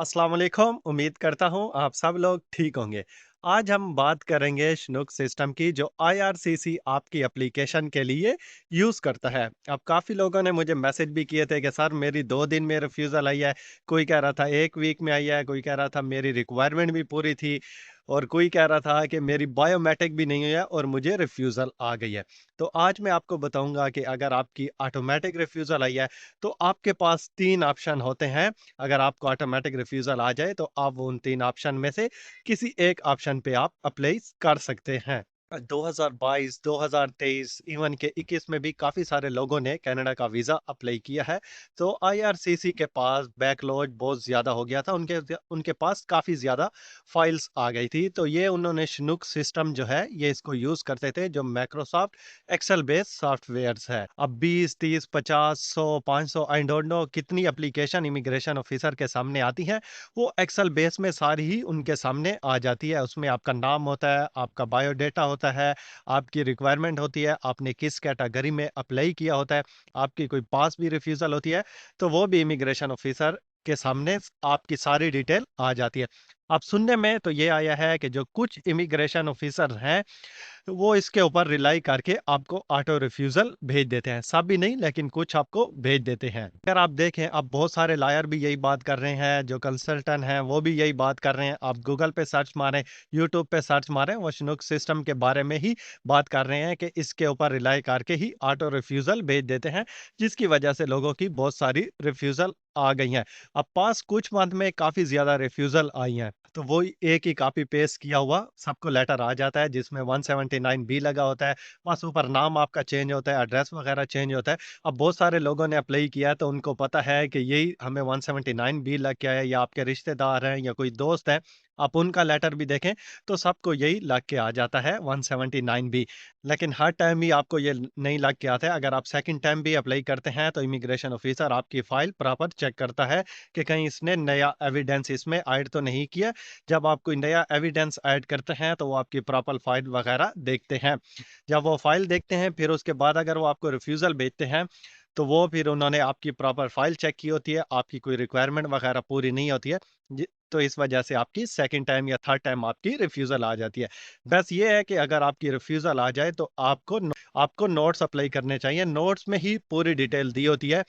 अस्सलाम वालेकुम। उम्मीद करता हूँ आप सब लोग ठीक होंगे। आज हम बात करेंगे Chinook सिस्टम की जो आईआरसीसी आपकी एप्लीकेशन के लिए यूज़ करता है। अब काफ़ी लोगों ने मुझे मैसेज भी किए थे कि सर मेरी 2 दिन में रिफ्यूज़ल आई है, कोई कह रहा था 1 वीक में आई है, कोई कह रहा था मेरी रिक्वायरमेंट भी पूरी थी और कोई कह रहा था कि मेरी बायोमेट्रिक भी नहीं हुई है और मुझे रिफ्यूज़ल आ गई है। तो आज मैं आपको बताऊँगा कि अगर आपकी ऑटोमैटिक रिफ्यूज़ल आई है, तो आपके पास 3 ऑप्शन होते हैं। अगर आपको ऑटोमेटिक रिफ्यूज़ल आ जाए तो आप वो उन 3 ऑप्शन में से किसी एक ऑप्शन पे आप अप्लाई कर सकते हैं। 2022, 2023 इवन के 21 में भी काफ़ी सारे लोगों ने कनाडा का वीज़ा अप्लाई किया है। तो आईआरसीसी के पास बैकलॉग बहुत ज़्यादा हो गया था। उनके उनके पास काफ़ी ज़्यादा फाइल्स आ गई थी। तो ये उन्होंने Chinook सिस्टम जो है ये इसको यूज़ करते थे जो माइक्रोसॉफ्ट एक्सेल बेस्ड सॉफ्टवेयर्स है। अब 20, 30, 50, 100, 500 आई डोंट नो कितनी एप्लीकेशन इमिग्रेशन ऑफिसर के सामने आती हैं, वो एक्सेल बेस में सारी ही उनके सामने आ जाती है। उसमें आपका नाम होता है, आपका बायोडाटा होता है, आपकी रिक्वायरमेंट होती है, आपने किस कैटेगरी में अप्लाई किया होता है, आपकी कोई पास भी रिफ्यूज़ल होती है, तो वो भी इमिग्रेशन ऑफिसर के सामने आपकी सारी डिटेल आ जाती है। अब सुनने में तो ये आया है कि जो कुछ इमिग्रेशन ऑफिसर हैं तो वो इसके ऊपर रिलाई करके आपको ऑटो रिफ्यूज़ल भेज देते हैं। सब भी नहीं लेकिन कुछ आपको भेज देते हैं। अगर आप देखें अब बहुत सारे लायर भी यही बात कर रहे हैं, जो कंसल्टेंट हैं वो भी यही बात कर रहे हैं। आप गूगल पे सर्च मारें, यूट्यूब पे सर्च मारें, वो Chinook सिस्टम के बारे में ही बात कर रहे हैं कि इसके ऊपर रिलाई करके ही ऑटो रिफ्यूज़ल भेज देते हैं, जिसकी वजह से लोगों की बहुत सारी रिफ्यूज़ल आ गई हैं। अब पास कुछ मंथ में काफ़ी ज़्यादा रिफ्यूज़ल आई हैं। तो वो एक ही कॉपी पेस्ट किया हुआ सबको लेटर आ जाता है जिसमें 179 बी लगा होता है। बस ऊपर नाम आपका चेंज होता है, एड्रेस वगैरह चेंज होता है। अब बहुत सारे लोगों ने अप्लाई किया है तो उनको पता है कि यही हमें 179 बी लग के आया है या आपके रिश्तेदार हैं या कोई दोस्त है, आप उनका लेटर भी देखें तो सबको यही लग के आ जाता है 179 बी। लेकिन हर टाइम ही आपको ये नहीं लग के आता है। अगर आप सेकंड टाइम भी अप्लाई करते हैं तो इमिग्रेशन ऑफिसर आपकी फाइल प्रॉपर चेक करता है कि कहीं इसने नया एविडेंस इसमें ऐड तो नहीं किया। जब आप कोई नया एविडेंस ऐड करते हैं तो वो आपकी प्रॉपर फाइल वगैरह देखते हैं। जब वो फाइल देखते हैं फिर उसके बाद अगर वो आपको रिफ्यूज़ल भेजते हैं, तो वो फिर उन्होंने आपकी प्रॉपर फाइल चेक की होती है, आपकी कोई रिक्वायरमेंट वगैरह पूरी नहीं होती है। तो इस वजह से आपकी सेकंड टाइम या थर्ड टाइम आपकी रिफ्यूज़ल आ जाती है। बस ये है कि अगर आपकी रिफ्यूज़ल आ जाए तो आपको नोट्स अप्लाई करने चाहिए। नोट्स में ही पूरी डिटेल दी होती है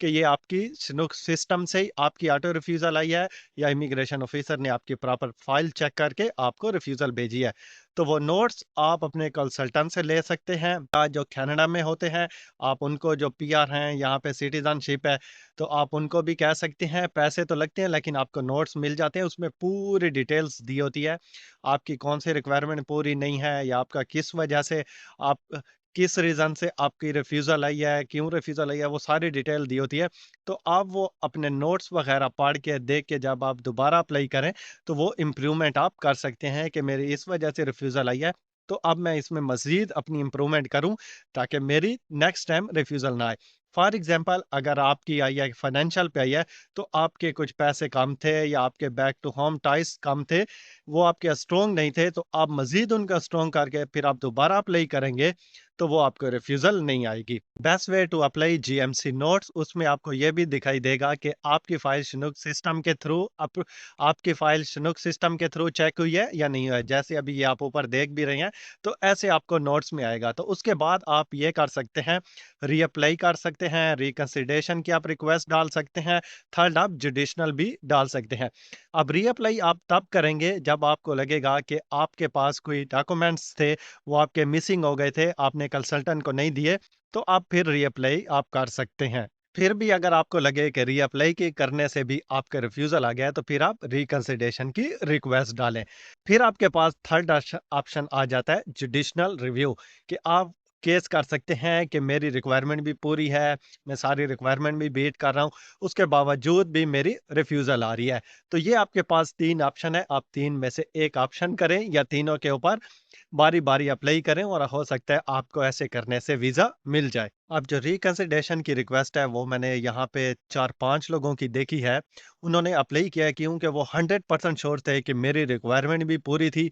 कि ये आपकी Chinook सिस्टम से ही आपकी ऑटो रिफ्यूज़ल आई है या इमिग्रेशन ऑफिसर ने आपकी प्रॉपर फाइल चेक करके आपको रिफ्यूज़ल भेजी है। तो वो नोट्स आप अपने कंसल्टेंट से ले सकते हैं जो कनाडा में होते हैं, आप उनको जो पीआर हैं, यहाँ पे सिटीज़नशिप है, तो आप उनको भी कह सकते हैं। पैसे तो लगते हैं लेकिन आपको नोट्स मिल जाते हैं, उसमें पूरी डिटेल्स दी होती है। आपकी कौन-सी रिक्वायरमेंट पूरी नहीं है या आपका किस वजह से आप किस रीज़न से आपकी रिफ्यूज़ल आई है, क्यों रिफ्यूज़ल आई है, वो सारी डिटेल दी होती है। तो आप वो अपने नोट्स वगैरह पढ़ के, देख के जब आप दोबारा अप्लाई करें, तो वो इम्प्रूवमेंट आप कर सकते हैं कि मेरी इस वजह से रिफ्यूज़ल आई है, तो अब मैं इसमें मज़ीद अपनी इम्प्रूवमेंट करूँ ताकि मेरी नेक्स्ट टाइम रिफ्यूज़ल ना आए। फॉर एग्ज़ाम्पल अगर आपकी आई है फाइनेंशियल पे आई है, तो आपके कुछ पैसे कम थे या आपके बैक टू होम टाइज़ कम थे, वो आपके स्ट्रॉन्ग नहीं थे, तो आप मज़ीद उनका स्ट्रॉन्ग करके फिर आप दोबारा अप्लाई करेंगे, तो वो आपको रिफ्यूज़ल नहीं आएगी। Best way to apply GMC notes उसमें आपको ये भी दिखाई देगा कि आपकी फ़ाइल Chinook सिस्टम के थ्रू आपकी फ़ाइल Chinook सिस्टम के थ्रू चेक हुई है या नहीं हुई है। जैसे अभी ये आप ऊपर देख भी रहे हैं, तो ऐसे आपको नोट्स में आएगा। तो उसके बाद आप ये कर सकते हैं, रीअप्लाई कर सकते हैं, रिकंसिडरेशन की आप रिक्वेस्ट डाल सकते हैं, थर्ड आप जुडिशनल भी डाल सकते हैं। अब रीअप्लाई आप तब करेंगे जब आपको लगेगा कि आपके पास कोई डॉक्यूमेंट्स थे, वो आपके मिसिंग हो गए थे, आपने कंसल्टेंट को नहीं दिए, तो आप फिर रीअप्लाई आप कर सकते हैं। फिर भी अगर आपको लगे कि रीअप्लाई के करने से भी आपका रिफ्यूज़ल आ गया है, तो फिर आप रिकंसिडरेशन की रिक्वेस्ट डालें। फिर आपके पास थर्ड ऑप्शन आ जाता है जुडिशनल रिव्यू कि आप केस कर सकते हैं कि मेरी रिक्वायरमेंट भी पूरी है, मैं सारी रिक्वायरमेंट भी मीट कर रहा हूँ, उसके बावजूद भी मेरी रिफ्यूज़ल आ रही है। तो ये आपके पास 3 ऑप्शन है, आप 3 में से 1 ऑप्शन करें या तीनों के ऊपर बारी-बारी अप्लाई करें और हो सकता है आपको ऐसे करने से वीज़ा मिल जाए। अब जो रिकंसिडरेशन की रिक्वेस्ट है वो मैंने यहाँ पे 4-5 लोगों की देखी है। उन्होंने अप्लाई किया है क्योंकि वो 100% श्योर थे कि मेरी रिक्वायरमेंट भी पूरी थी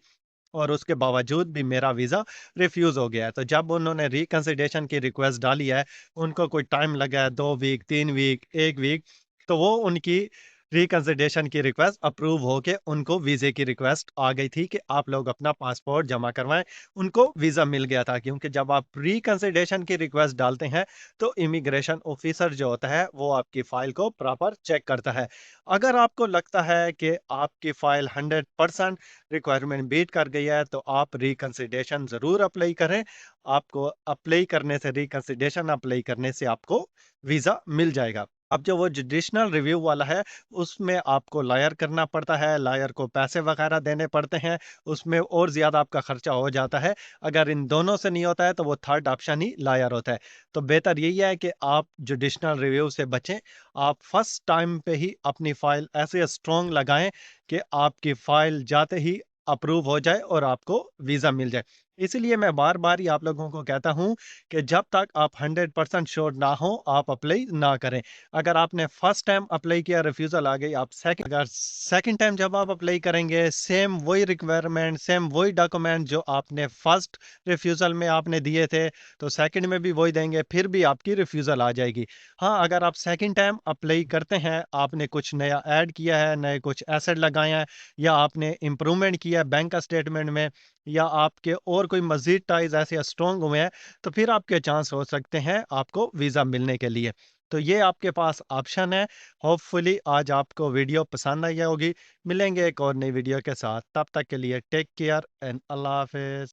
और उसके बावजूद भी मेरा वीज़ा रिफ्यूज़ हो गया है। तो जब उन्होंने रिकंसिडरेशन की रिक्वेस्ट डाली है, उनको कोई टाइम लगा है 2 वीक, 3 वीक, 1 वीक, तो वो उनकी रिकंसिडरेशन की रिक्वेस्ट अप्रूव होके उनको वीज़े की रिक्वेस्ट आ गई थी कि आप लोग अपना पासपोर्ट जमा करवाएँ। उनको वीज़ा मिल गया था क्योंकि जब आप रिकंसिडरेशन की रिक्वेस्ट डालते हैं, तो इमिग्रेशन ऑफ़िसर जो होता है, वो आपकी फ़ाइल को प्रॉपर चेक करता है। अगर आपको लगता है कि आपकी फ़ाइल 100% रिक्वायरमेंट मीट कर गई है, तो आप रिकंसिडरेशन ज़रूर अप्लाई करें। आपको अप्लाई करने से रिकंसिडरेशन अप्लाई करने से आपको वीज़ा मिल जाएगा। अब जो वो जुडिशनल रिव्यू वाला है, उसमें आपको लॉयर करना पड़ता है, लॉयर को पैसे वगैरह देने पड़ते हैं, उसमें और ज़्यादा आपका खर्चा हो जाता है। अगर इन दोनों से नहीं होता है, तो वो थर्ड ऑप्शन ही लॉयर होता है। तो बेहतर यही है कि आप जुडिशनल रिव्यू से बचें। आप फर्स्ट टाइम पे ही अपनी फ़ाइल ऐसे स्ट्रॉन्ग लगाएँ कि आपकी फ़ाइल जाते ही अप्रूव हो जाए और आपको वीज़ा मिल जाए। इसीलिए मैं बार-बार ही आप लोगों को कहता हूँ कि जब तक आप 100% श्योर ना हो, आप अप्लाई ना करें। अगर आपने फर्स्ट टाइम अप्लाई किया, रिफ्यूज़ल आ गई, आप सेकंड टाइम जब आप अप्लाई करेंगे, सेम वही रिक्वायरमेंट, सेम वही डॉक्यूमेंट जो आपने फर्स्ट रिफ्यूज़ल में आपने दिए थे, तो सेकंड में भी वही देंगे, फिर भी आपकी रिफ्यूज़ल आ जाएगी। हाँ, अगर आप सेकंड टाइम अप्लाई करते हैं, आपने कुछ नया ऐड किया है, नए कुछ एसेट लगाए हैं या आपने इम्प्रूवमेंट किया है बैंक स्टेटमेंट में या आपके और कोई मज़ीद टाइज़ ऐसे स्ट्रॉन्ग हुए हैं, तो फिर आपके चांस हो सकते हैं आपको वीज़ा मिलने के लिए। तो ये आपके पास ऑप्शन है। होपफुली आज आपको वीडियो पसंद आई होगी। मिलेंगे एक और नई वीडियो के साथ। तब तक के लिए टेक केयर एंड अल्लाह हाफ़िज़।